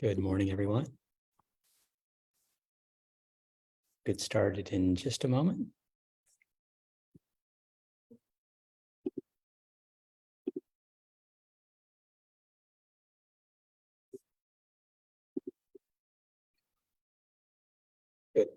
Good morning, everyone. Get started in just a moment. Good.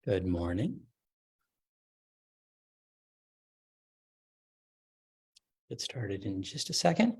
Good morning. Get started in just a second.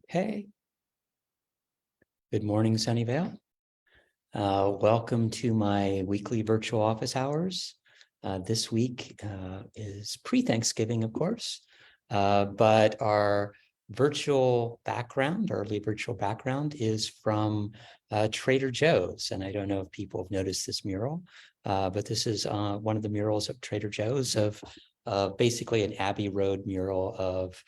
Okay. Good morning, Sunnyvale. Welcome to my weekly virtual office hours. This week is pre-Thanksgiving, of course, but our virtual background, our early virtual background is from Trader Joe's. And I don't know if people have noticed this mural, but this is one of the murals of Trader Joe's of basically an Abbey Road mural of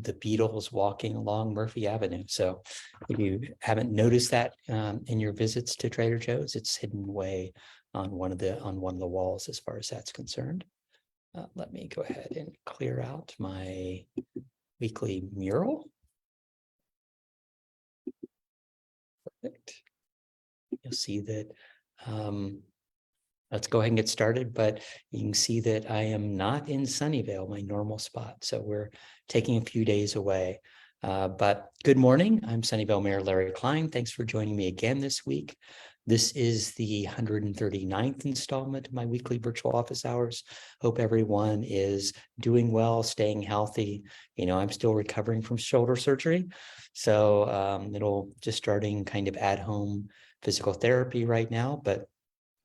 the Beatles walking along Murphy Avenue. So if you haven't noticed that in your visits to Trader Joe's, it's hidden away on one of the walls as far as that's concerned. Let me go ahead and clear out my weekly mural. Perfect. You'll see that let's go ahead and get started, but you can see that I am not in Sunnyvale, my normal spot. So we're taking a few days away. But good morning. I'm Sunnyvale Mayor Larry Klein. Thanks for joining me again this week. This is the 139th installment of my weekly virtual office hours. Hope everyone is doing well, staying healthy. You know, I'm still recovering from shoulder surgery. So it'll just starting kind of at home physical therapy right now, but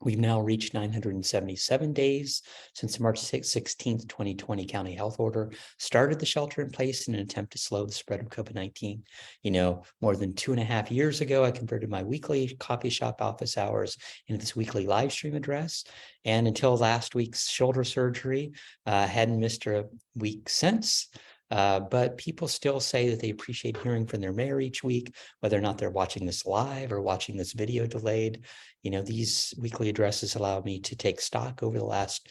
we've now reached 977 days since the March 16th, 2020 county health order started the shelter in place in an attempt to slow the spread of COVID-19. You know, more than 2.5 years ago, I converted my weekly coffee shop office hours into this weekly live stream address. And until last week's shoulder surgery, hadn't missed a week since. But people still say that they appreciate hearing from their mayor each week, whether or not they're watching this live or watching this video delayed. You know, these weekly addresses allow me to take stock over the last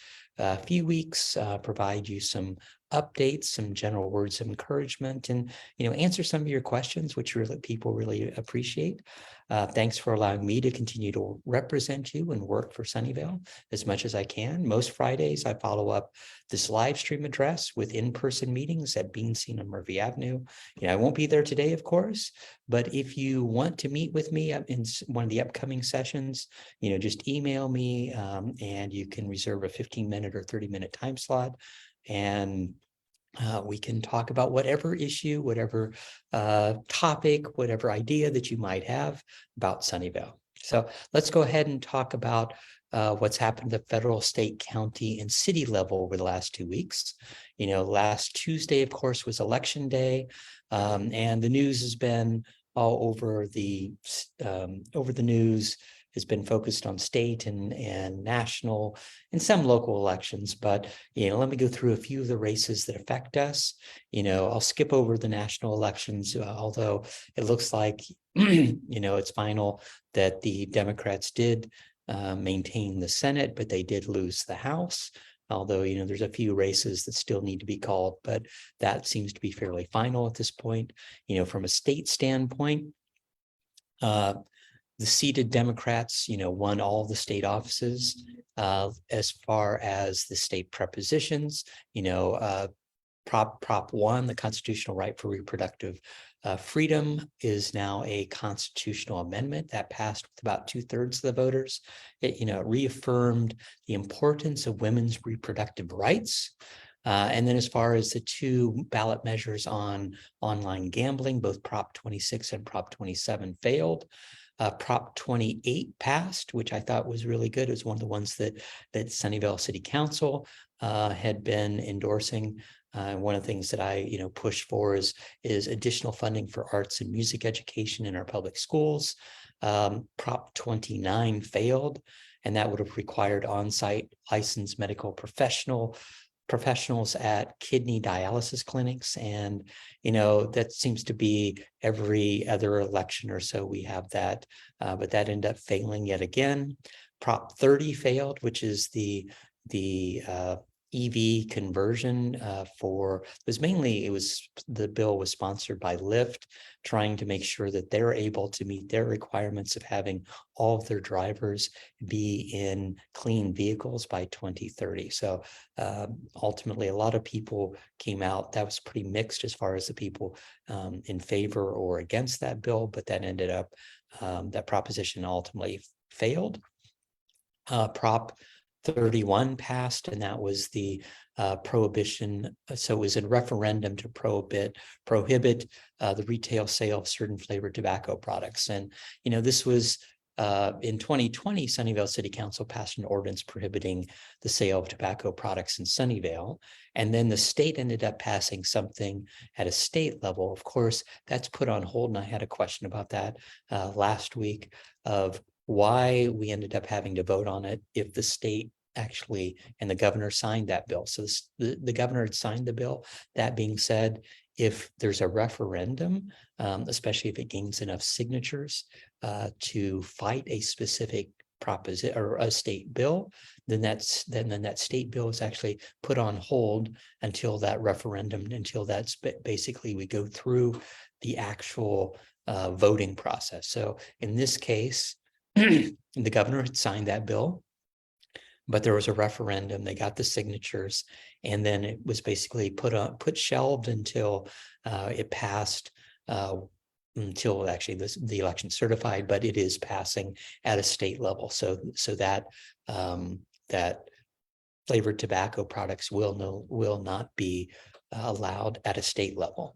few weeks, provide you some updates, some general words of encouragement, and, you know, answer some of your questions, which people really appreciate. Thanks for allowing me to continue to represent you and work for Sunnyvale as much as I can. Most Fridays, I follow up this live stream address with in-person meetings at Being Seen on Murphy Avenue. You know, I won't be there today, of course, but if you want to meet with me in one of the upcoming sessions, you know, just email me and you can reserve a 15-minute or 30-minute time slot. And we can talk about whatever issue, whatever topic, whatever idea that you might have about Sunnyvale. So let's go ahead and talk about what's happened at the federal, state, county, and city level over the last 2 weeks. Last Tuesday, of course, was election day, and the news has been all over the news. Has been focused on state and national and some local elections. But let me go through a few of the races that affect us. I'll skip over the national elections, although it looks like it's final that the Democrats did maintain the Senate, but they did lose the House. Although, there's a few races that still need to be called, but that seems to be fairly final at this point. From a state standpoint, the seated Democrats, won all the state offices. As far as the state prepositions, Prop 1, the constitutional right for reproductive freedom, is now a constitutional amendment that passed with about 2/3 of the voters. It reaffirmed the importance of women's reproductive rights. And then as far as the two ballot measures on online gambling, both Prop 26 and Prop 27 failed. Prop 28 passed, which I thought was really good. It was one of the ones that Sunnyvale City Council had been endorsing. One of the things that I push for is additional funding for arts and music education in our public schools. Prop 29 failed, and that would have required on-site licensed medical professionals at kidney dialysis clinics. And that seems to be every other election or so we have that, but that ended up failing yet again. Prop 30 failed, which is the EV conversion the bill was sponsored by Lyft, trying to make sure that they're able to meet their requirements of having all of their drivers be in clean vehicles by 2030. So ultimately, a lot of people came out. That was pretty mixed as far as the people in favor or against that bill, but that ended up, that proposition ultimately failed. Prop 31 passed, and that was the prohibition. So it was a referendum to prohibit the retail sale of certain flavored tobacco products. And, this was in 2020, Sunnyvale City Council passed an ordinance prohibiting the sale of tobacco products in Sunnyvale. And then the state ended up passing something at a state level. Of course, that's put on hold. And I had a question about that last week of why we ended up having to vote on it if the state actually and the governor signed that bill. So the governor had signed the bill. That being said, if there's a referendum, especially if it gains enough signatures to fight a specific proposition or a state bill, then that state bill is actually put on hold until that referendum, until that's basically we go through the actual voting process. So in this case, the governor had signed that bill, but there was a referendum. They got the signatures, and then it was basically put shelved until it passed, until actually the election certified. But it is passing at a state level, so that that flavored tobacco products will not be allowed at a state level.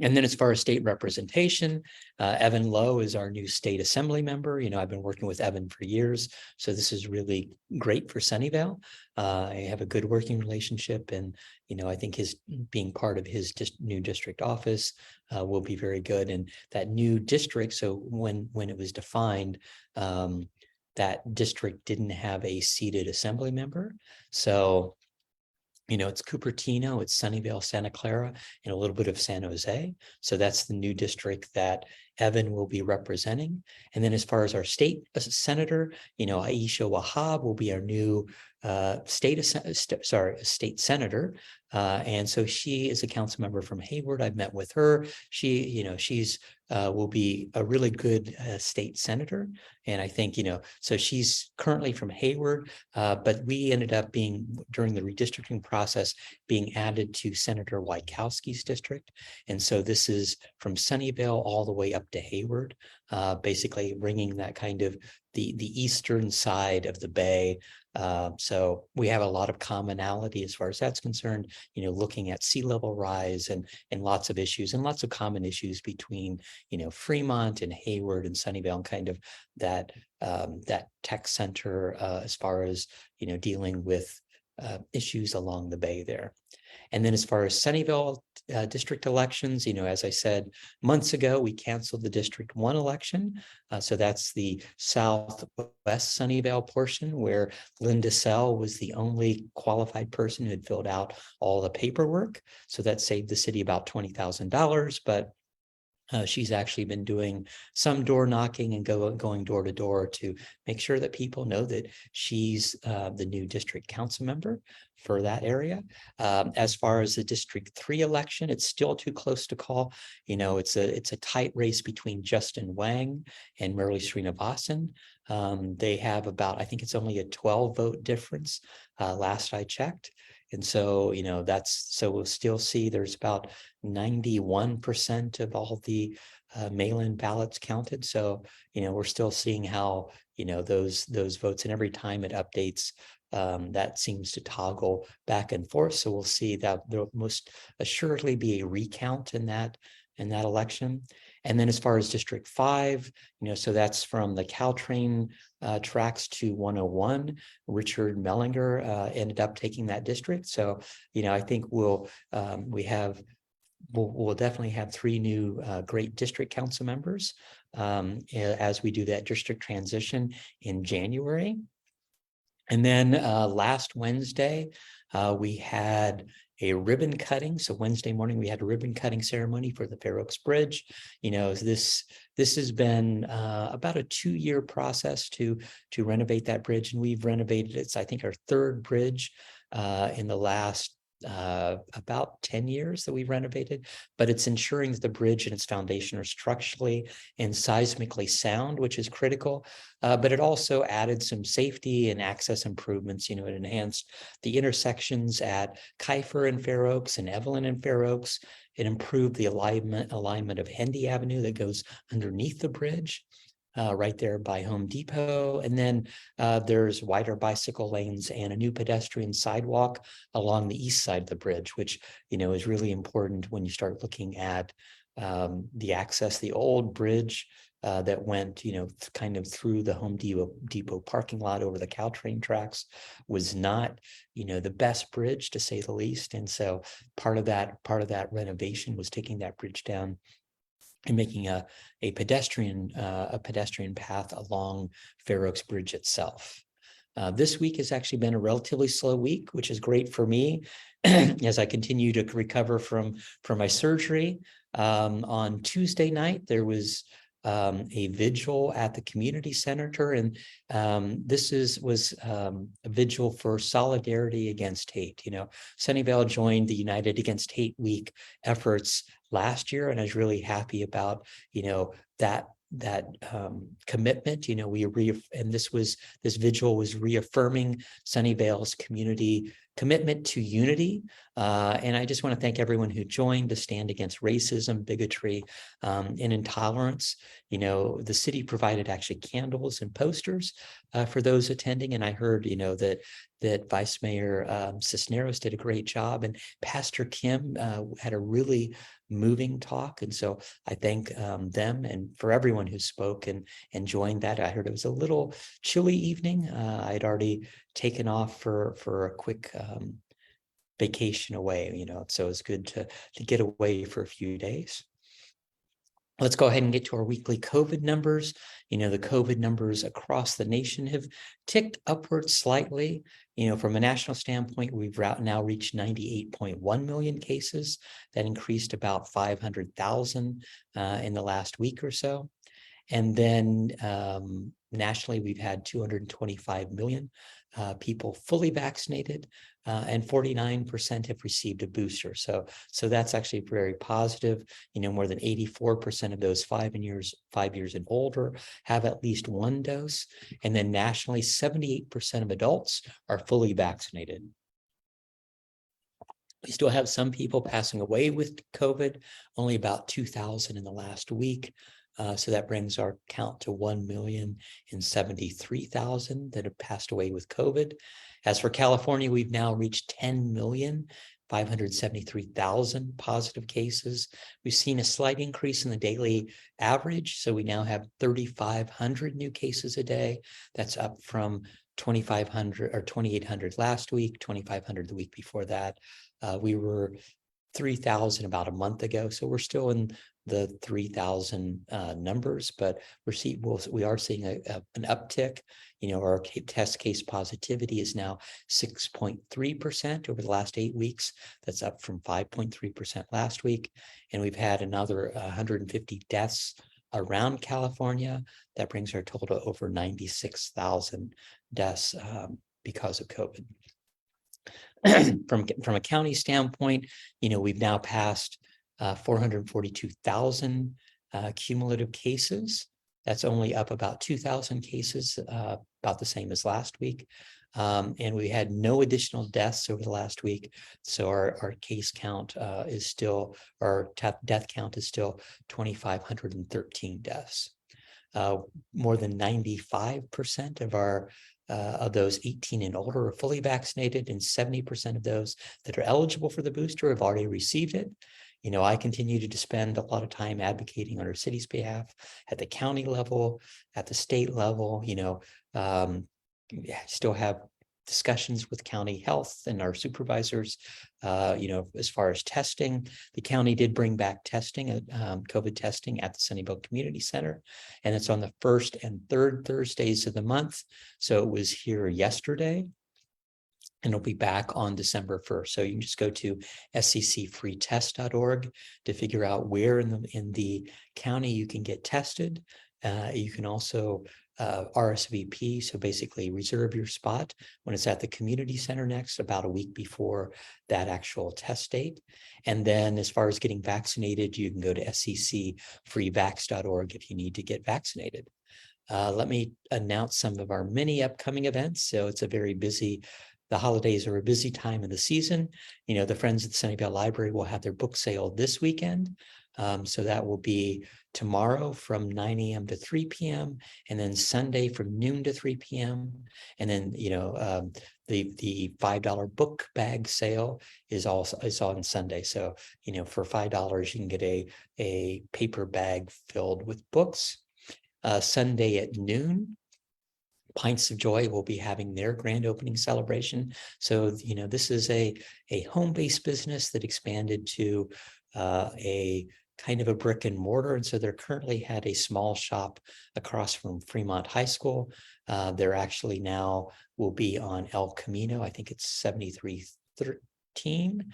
And then as far as state representation, Evan Lowe is our new state assembly member. I've been working with Evan for years, so this is really great for Sunnyvale. I have a good working relationship, and I think his being part of his new district office will be very good. And that new district, so when it was defined, that district didn't have a seated assembly member. So it's Cupertino, it's Sunnyvale, Santa Clara, and a little bit of San Jose. So that's the new district that Evan will be representing. And then as far as our state senator, Aisha Wahab will be our new state senator. And so she is a council member from Hayward. I've met with her. She's will be a really good state senator. And I think, so she's currently from Hayward, but we ended up during the redistricting process, being added to Senator Wajkowski's district. And so this is from Sunnyvale all the way up to Hayward. basically bringing that kind of the eastern side of the bay. So we have a lot of commonality as far as that's concerned, looking at sea level rise and lots of issues and lots of common issues between, Fremont and Hayward and Sunnyvale, and kind of that that tech center as far as, dealing with issues along the bay there. And then as far as Sunnyvale district elections, as I said, months ago, we canceled the District 1 election. So that's the southwest Sunnyvale portion where Linda Sell was the only qualified person who had filled out all the paperwork. So that saved the city about $20,000, but she's actually been doing some door knocking and going door to door to make sure that people know that she's the new district council member for that area. As far as the District 3 election, it's still too close to call. It's a tight race between Justin Wang and Merle Srinivasan. They have about, I think it's only a 12 vote difference last I checked. And so, so we'll still see there's about 91% of all the mail-in ballots counted. So, we're still seeing how, those votes, and every time it updates, that seems to toggle back and forth. So we'll see that there will most assuredly be a recount in that election. And then as far as District 5, so that's from the Caltrain tracks to 101. Richard Mellinger ended up taking that district. So, I think we'll definitely have 3 new great district council members as we do that district transition in January. And then last Wednesday, we had a ribbon cutting. So Wednesday morning, we had a ribbon cutting ceremony for the Fair Oaks Bridge. This has been about a 2-year process to renovate that bridge. And we've renovated it. It's, I think, our 3rd bridge in the last about 10 years that we've renovated, but it's ensuring that the bridge and its foundation are structurally and seismically sound, which is critical. But it also added some safety and access improvements. It enhanced the intersections at Kiefer and Fair Oaks and Evelyn and Fair Oaks. It improved the alignment of Hendy Avenue that goes underneath the bridge. Right there by Home Depot. And then there's wider bicycle lanes and a new pedestrian sidewalk along the east side of the bridge, which, is really important when you start looking at the access. The old bridge that went, kind of through the Home Depot parking lot over the Caltrain tracks was not, the best bridge, to say the least. And so part of that renovation was taking that bridge down and making a pedestrian path along Fair Oaks Bridge itself. This week has actually been a relatively slow week, which is great for me as I continue to recover from my surgery. On Tuesday night, there was a vigil at the community center, and this was a vigil for solidarity against hate. Sunnyvale joined the United Against Hate Week efforts last year, and I was really happy about that commitment. And this vigil was reaffirming Sunnyvale's community commitment to unity. And I just want to thank everyone who joined to stand against racism, bigotry, and intolerance. The city provided actually candles and posters for those attending. And I heard, that Vice Mayor Cisneros did a great job, and Pastor Kim had a really moving talk. And so I thank them and for everyone who spoke and joined that. I heard it was a little chilly evening. I'd already taken off for a quick vacation away, so it's good to get away for a few days. Let's go ahead and get to our weekly COVID numbers. The COVID numbers across the nation have ticked upward slightly. From a national standpoint, we've now reached 98.1 million cases. That increased about 500,000 in the last week or so. And then nationally, we've had 225 million people fully vaccinated, and 49% have received a booster. So that's actually very positive. More than 84% of those 5 years and older have at least one dose. And then nationally, 78% of adults are fully vaccinated. We still have some people passing away with COVID, only about 2,000 in the last week. So that brings our count to 1,073,000 that have passed away with COVID. As for California, we've now reached 10,573,000 positive cases. We've seen a slight increase in the daily average. So we now have 3,500 new cases a day. That's up from 2,500 or 2,800 last week, 2,500 the week before that. We were 3,000 about a month ago. So we're still in the 3,000 numbers, but we are seeing an uptick. Our test case positivity is now 6.3% over the last 8 weeks. That's up from 5.3% last week. And we've had another 150 deaths around California. That brings our total to over 96,000 deaths because of COVID. From a county standpoint, we've now passed 442,000 cumulative cases. That's only up about 2,000 cases, about the same as last week. And we had no additional deaths over the last week. So our case count is still, our death count is still 2,513 deaths. More than 95% of those 18 and older are fully vaccinated, and 70% of those that are eligible for the booster have already received it. I continue to spend a lot of time advocating on our city's behalf at the county level, at the state level. Still have discussions with county health and our supervisors. As far as testing, the county did bring back testing, COVID testing at the Sunnyvale Community Center, and it's on the first and third Thursdays of the month. So it was here yesterday, and it'll be back on December 1st. So you can just go to sccfreetest.org to figure out where in the county you can get tested. You can also RSVP, so basically reserve your spot when it's at the community center next, about a week before that actual test date. And then as far as getting vaccinated, you can go to sccfreevax.org if you need to get vaccinated. Let me announce some of our many upcoming events. So it's the holidays are a busy time of the season. The Friends of the Sunnyvale Library will have their book sale this weekend. So that will be tomorrow from 9 a.m. to 3 p.m. and then Sunday from noon to 3 p.m. And then, the $5 book bag sale is on Sunday. So, for $5, you can get a paper bag filled with books. Sunday at noon, Pints of Joy will be having their grand opening celebration. So, this is a home-based business that expanded to a kind of a brick and mortar. And so they're currently had a small shop across from Fremont High School. They're actually now will be on El Camino. I think it's 7313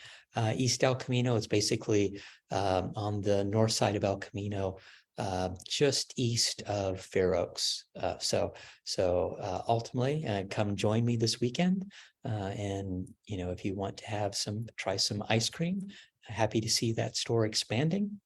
East El Camino. It's basically on the north side of El Camino, just east of Fair Oaks. So ultimately, come join me this weekend. And, if you want to try some ice cream, happy to see that store expanding.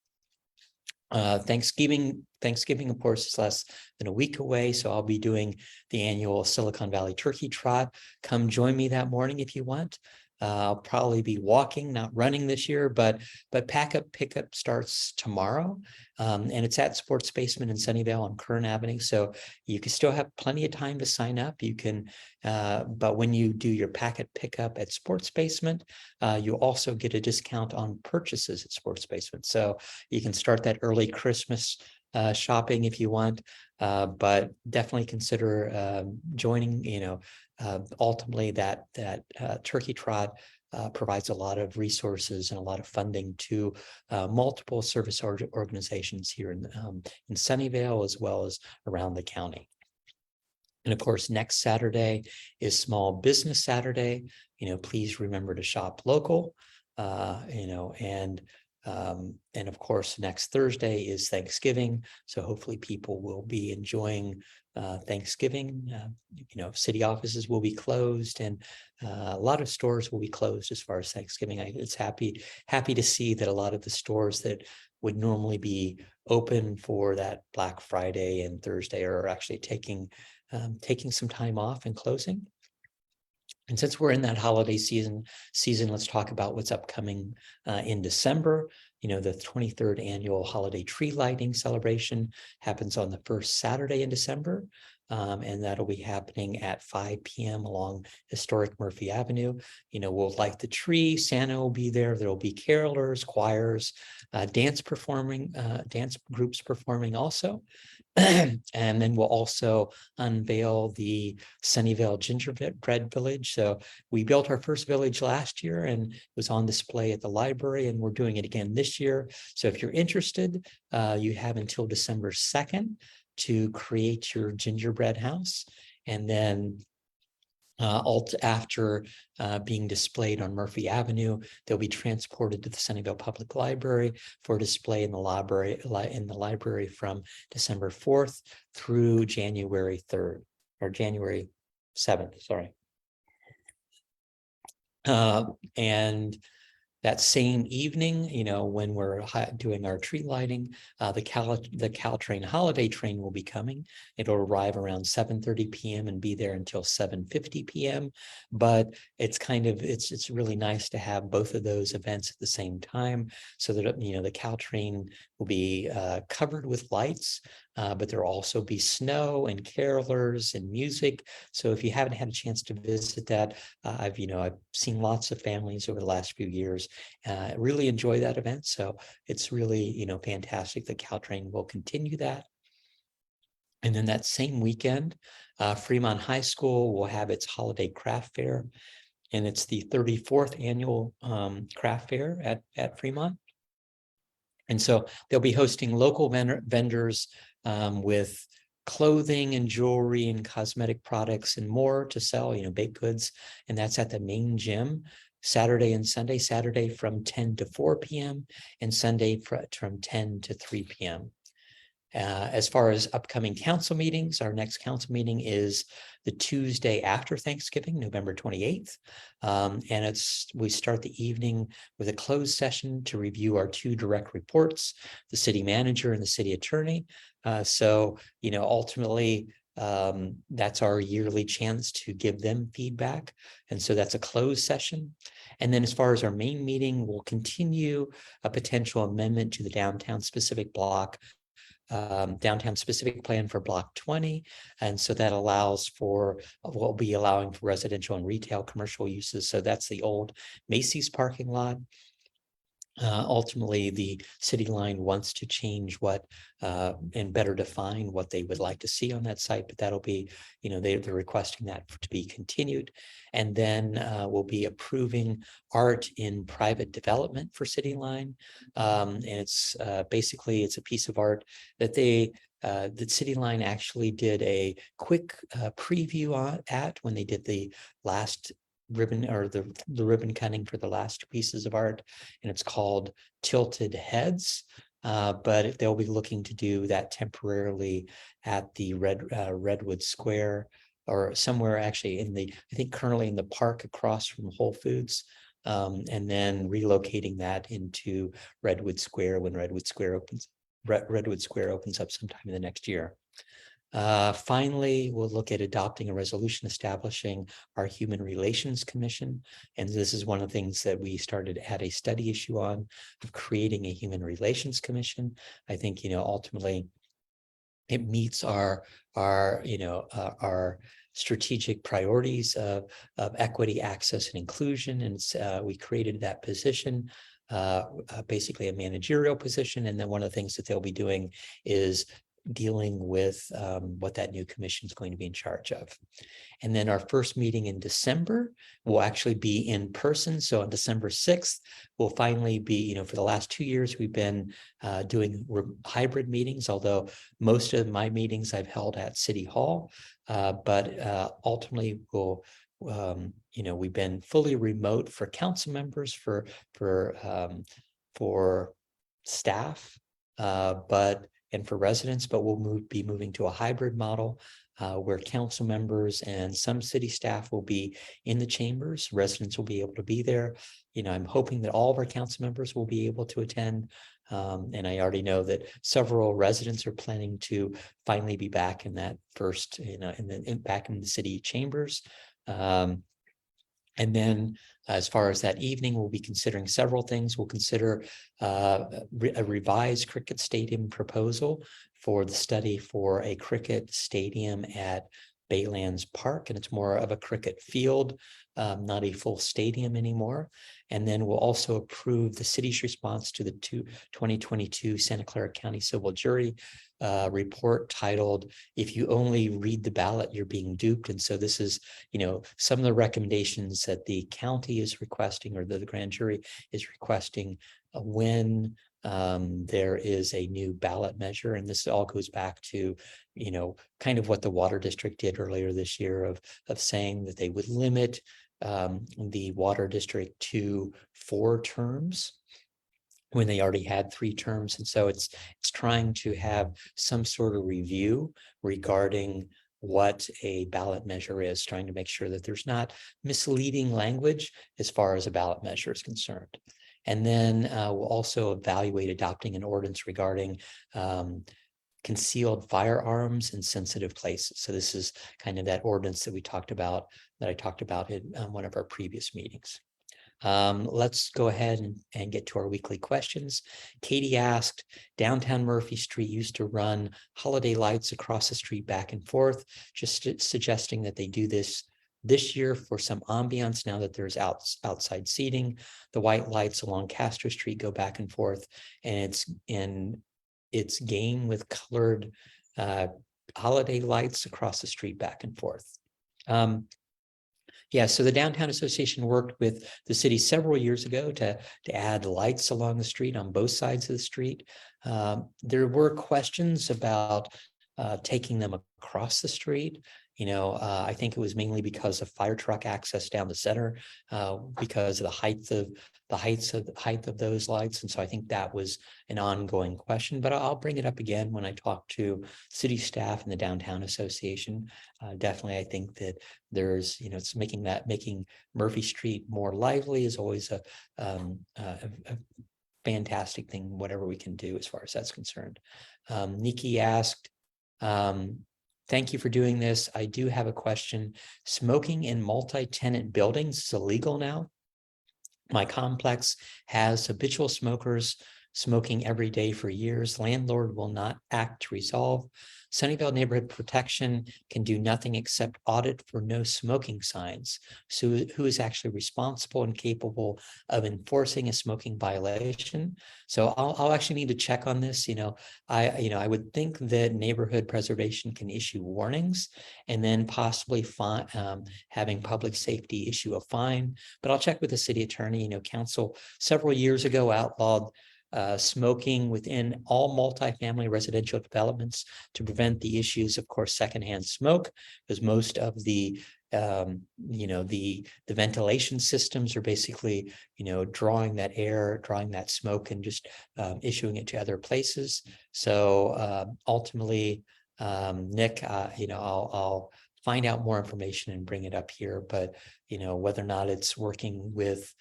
Thanksgiving, of course, is less than a week away. So I'll be doing the annual Silicon Valley Turkey Trot. Come join me that morning if you want. I'll probably be walking, not running this year, but pickup starts tomorrow. And it's at Sports Basement in Sunnyvale on Kern Avenue. So you can still have plenty of time to sign up. You can, but when you do your packet pickup at Sports Basement, you also get a discount on purchases at Sports Basement. So you can start that early Christmas shopping if you want, but definitely consider joining. Ultimately, that Turkey Trot provides a lot of resources and a lot of funding to multiple service organizations here in Sunnyvale, as well as around the county. And of course, next Saturday is Small Business Saturday. Please remember to shop local. And of course, next Thursday is Thanksgiving. So hopefully people will be enjoying Thanksgiving. City offices will be closed, and a lot of stores will be closed as far as Thanksgiving. It's happy to see that a lot of the stores that would normally be open for that Black Friday and Thursday are actually taking some time off and closing. And since we're in that holiday season, let's talk about what's upcoming in December. The 23rd annual holiday tree lighting celebration happens on the first Saturday in December. And that'll be happening at 5 p.m. along historic Murphy Avenue. We'll light the tree. Santa will be there. There'll be carolers, choirs, dance groups performing also. And then we'll also unveil the Sunnyvale Gingerbread Village. So we built our first village last year and it was on display at the library, and we're doing it again this year. So if you're interested, you have until December 2nd to create your gingerbread house. And then after being displayed on Murphy Avenue, they'll be transported to the Sunnyvale Public Library for display in the library from December 4th through January 3rd or January 7th, sorry. And that same evening, when we're doing our tree lighting, the Caltrain holiday train will be coming. It'll arrive around 7:30 p.m. and be there until 7:50 p.m. But it's really nice to have both of those events at the same time, so that the Caltrain will be covered with lights, but there'll also be snow and carolers and music. So if you haven't had a chance to visit that, I've seen lots of families over the last few years really enjoy that event. So it's really, fantastic that Caltrain will continue that. And then that same weekend, Fremont High School will have its holiday craft fair, and it's the 34th annual craft fair at Fremont. And so they'll be hosting local vendors with clothing and jewelry and cosmetic products and more to sell, baked goods. And that's at the main gym Saturday and Sunday. Saturday from 10 to 4 p.m. and Sunday from 10 to 3 p.m. As far as upcoming council meetings, our next council meeting is the Tuesday after Thanksgiving, November 28th. And we start the evening with a closed session to review our 2 direct reports, the city manager and the city attorney. So, ultimately, that's our yearly chance to give them feedback. And so that's a closed session. And then as far as our main meeting, we'll continue a potential amendment to the downtown specific plan for block 20. And so that allows for what will be allowing for residential and retail commercial uses. So that's the old Macy's parking lot. Ultimately, the city line wants to change and better define what they would like to see on that site, but that'll be, they're requesting that to be continued. And then we'll be approving art in private development for city line. And it's basically, it's a piece of art that the city line actually did a quick preview at when they did the last ribbon or the ribbon cutting for the last 2 pieces of art, and it's called Tilted Heads. But they'll be looking to do that temporarily at the Redwood Square, or somewhere actually I think currently in the park across from Whole Foods, and then relocating that into Redwood Square when Redwood Square opens up sometime in the next year. Finally, we'll look at adopting a resolution establishing our Human Relations Commission. And this is one of the things that we started at a study issue on, of creating a Human Relations Commission. I think, ultimately it meets our strategic priorities of equity, access, and inclusion. And we created that position, basically a managerial position. And then one of the things that they'll be doing is dealing with what that new commission is going to be in charge of. And then our first meeting in December will actually be in person. So on December 6th, we'll finally be, for the last 2 years, we've been doing hybrid meetings, although most of my meetings I've held at City Hall, but ultimately we've been fully remote for council members, for staff, and for residents, but we'll be moving to a hybrid model where council members and some city staff will be in the chambers. Residents will be able to be there. I'm hoping that all of our council members will be able to attend. And I already know that several residents are planning to finally be back in that first, back in the city chambers. And then as far as that evening, we'll be considering several things. We'll consider a revised cricket stadium proposal for the study for a cricket stadium at Baylands Park, and it's more of a cricket field, not a full stadium anymore. And then we'll also approve the city's response to the 2022 Santa Clara County Civil Jury report titled, "If you only read the ballot, you're being duped." And so this is, some of the recommendations that the county is requesting, or the grand jury is requesting, when there is a new ballot measure. And this all goes back to, kind of what the water district did earlier this year of saying that they would limit the water district to 4 terms when they already had 3 terms. And so it's trying to have some sort of review regarding what a ballot measure is, trying to make sure that there's not misleading language as far as a ballot measure is concerned. And then we'll also evaluate adopting an ordinance regarding concealed firearms in sensitive places. So this is kind of that ordinance that I talked about in one of our previous meetings. Let's go ahead and get to our weekly questions. Katie asked, downtown Murphy Street used to run holiday lights across the street back and forth, just suggesting that they do this year for some ambiance now that there's outside seating. The white lights along Castro Street go back and forth, and it's game with colored holiday lights across the street back and forth. Yeah, so the Downtown Association worked with the city several years ago to add lights along the street on both sides of the street. There were questions about taking them across the street. I think it was mainly because of fire truck access down the center, because of the height of those lights. And so I think that was an ongoing question, but I'll bring it up again when I talk to city staff and the Downtown Association. Definitely, I think that there's, it's making Murphy Street more lively is always a fantastic thing, whatever we can do as far as that's concerned. Nikki asked, thank you for doing this. I do have a question. Smoking in multi-tenant buildings is illegal now. My complex has habitual smokers smoking every day for years. Landlord will not act to resolve. Sunnyvale Neighborhood Protection can do nothing except audit for no smoking signs. So who is actually responsible and capable of enforcing a smoking violation? So I'll actually need to check on this. I would think that neighborhood preservation can issue warnings and then possibly having public safety issue a fine. But I'll check with the city attorney. Council several years ago outlawed smoking within all multifamily residential developments to prevent the issues, of course, secondhand smoke, because most of the ventilation systems are basically, drawing that air, drawing that smoke, and just issuing it to other places. So ultimately, Nick, I'll find out more information and bring it up here, but whether or not it's working with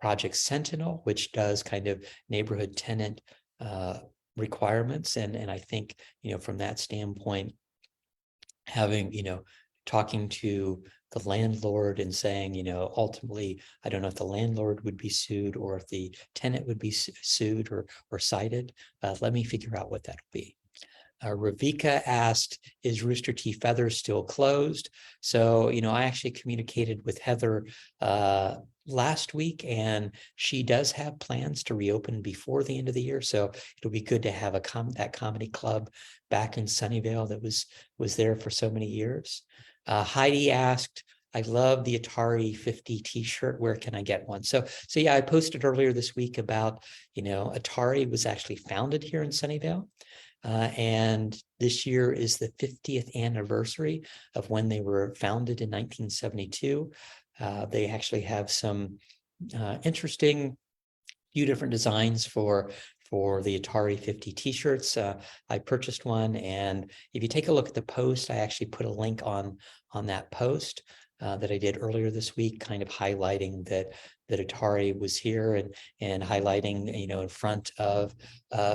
Project Sentinel, which does kind of neighborhood tenant requirements. And I think, from that standpoint, having, talking to the landlord and saying, ultimately, I don't know if the landlord would be sued or if the tenant would be sued or cited. Let me figure out what that would be. Ravika asked, is Rooster Teeth Feathers still closed? So, I actually communicated with Heather last week, and she does have plans to reopen before the end of the year. So it'll be good to have that comedy club back in Sunnyvale that was there for so many years. Heidi asked, I love the Atari 50 t-shirt. Where can I get one? So yeah, I posted earlier this week about, Atari was actually founded here in Sunnyvale. And this year is the 50th anniversary of when they were founded in 1972. They actually have some interesting few different designs for the Atari 50 t-shirts. I purchased one, and if you take a look at the post, I actually put a link on that post that I did earlier this week, kind of highlighting that Atari was here and highlighting, in front of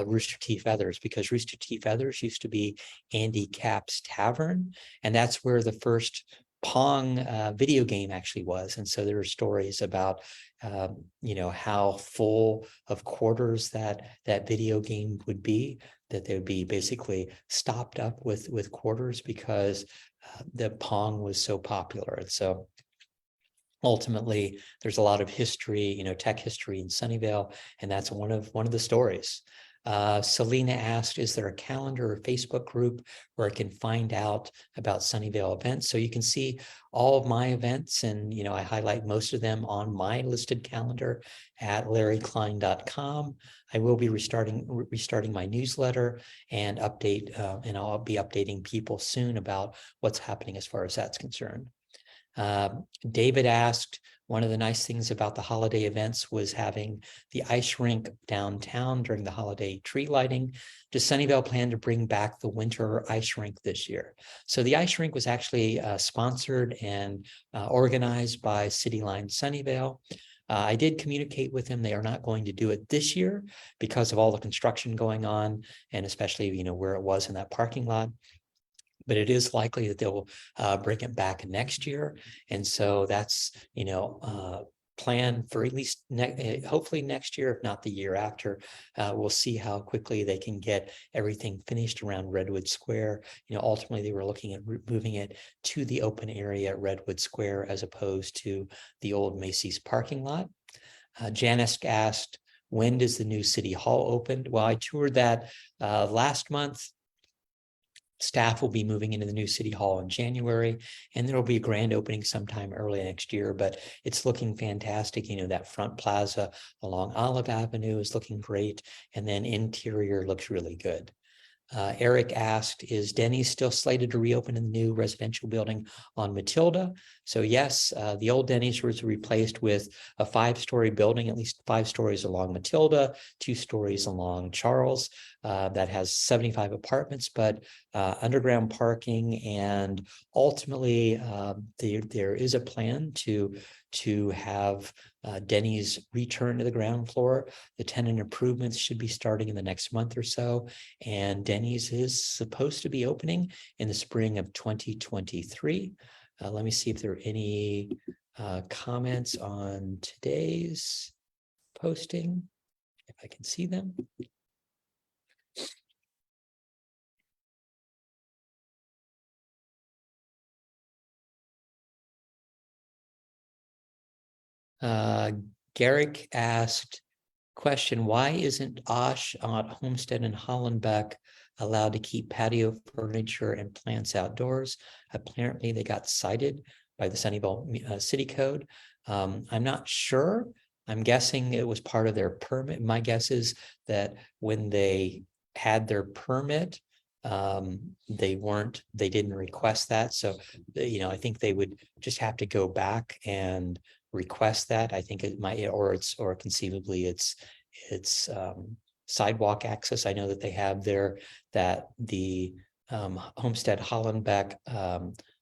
Rooster Teeth Feathers, because Rooster Teeth Feathers used to be Andy Cap's Tavern, and that's where the first Pong video game actually was. And so there are stories about, how full of quarters that video game would be, that they would be basically stopped up with quarters because the Pong was so popular. And so ultimately, there's a lot of history, tech history in Sunnyvale, and that's one of the stories. Selena asked, is there a calendar or Facebook group where I can find out about Sunnyvale events? So you can see all of my events, and I highlight most of them on my listed calendar at larryklein.com. I will be restarting my newsletter and I'll be updating people soon about what's happening as far as that's concerned. David asked, one of the nice things about the holiday events was having the ice rink downtown during the holiday tree lighting. Does Sunnyvale plan to bring back the winter ice rink this year? So the ice rink was actually sponsored and organized by City Line Sunnyvale. I did communicate with them. They are not going to do it this year because of all the construction going on, and especially, where it was in that parking lot. But it is likely that they'll bring it back next year. And so that's, plan for at least hopefully next year, if not the year after. We'll see how quickly they can get everything finished around Redwood Square. Ultimately they were looking at moving it to the open area at Redwood Square as opposed to the old Macy's parking lot. Janice asked, when does the new City Hall open? Well, I toured that last month. Staff will be moving into the new City Hall in January, and there will be a grand opening sometime early next year, but it's looking fantastic. That front plaza along Olive Avenue is looking great, and then interior looks really good. Eric asked, is Denny's still slated to reopen in the new residential building on Matilda? So yes, the old Denny's was replaced with a 5-story building, at least 5 stories along Matilda, 2 stories along Charles, that has 75 apartments, but underground parking. And ultimately, there is a plan to have Denny's return to the ground floor. The tenant improvements should be starting in the next month or so. And Denny's is supposed to be opening in the spring of 2023. Let me see if there are any comments on today's posting, if I can see them. Garrick asked, question, why isn't Osh on Homestead and Hollenbeck allowed to keep patio furniture and plants outdoors? Apparently they got cited by the Sunnyvale City Code. I'm not sure. I'm guessing it was part of their permit. My guess is when they had their permit, they didn't request that. So, I think they would just have to go back and request that. I think it might, or conceivably it's sidewalk access. I know that they have there that the Homestead Hollenbeck,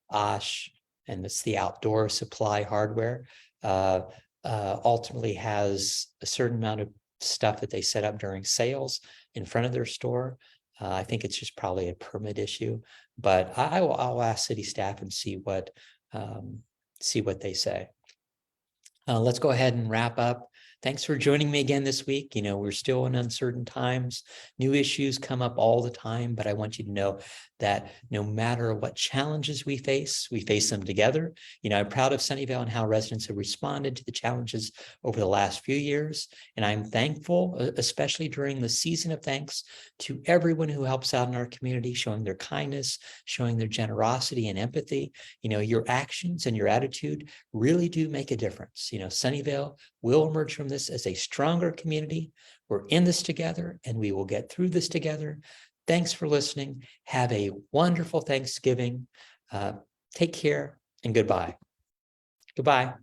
Osh, and it's the outdoor supply hardware, ultimately has a certain amount of stuff that they set up during sales in front of their store. I think it's just probably a permit issue, but I'll ask city staff and see what they say. Let's go ahead and wrap up. Thanks for joining me again this week. We're still in uncertain times. New issues come up all the time, but I want you to know that no matter what challenges we face them together. I'm proud of Sunnyvale and how residents have responded to the challenges over the last few years. And I'm thankful, especially during the season of thanks, to everyone who helps out in our community, showing their kindness, showing their generosity and empathy. Your actions and your attitude really do make a difference. Sunnyvale will emerge from this as a stronger community. We're in this together, and we will get through this together. Thanks for listening. Have a wonderful Thanksgiving. Take care, and goodbye. Goodbye.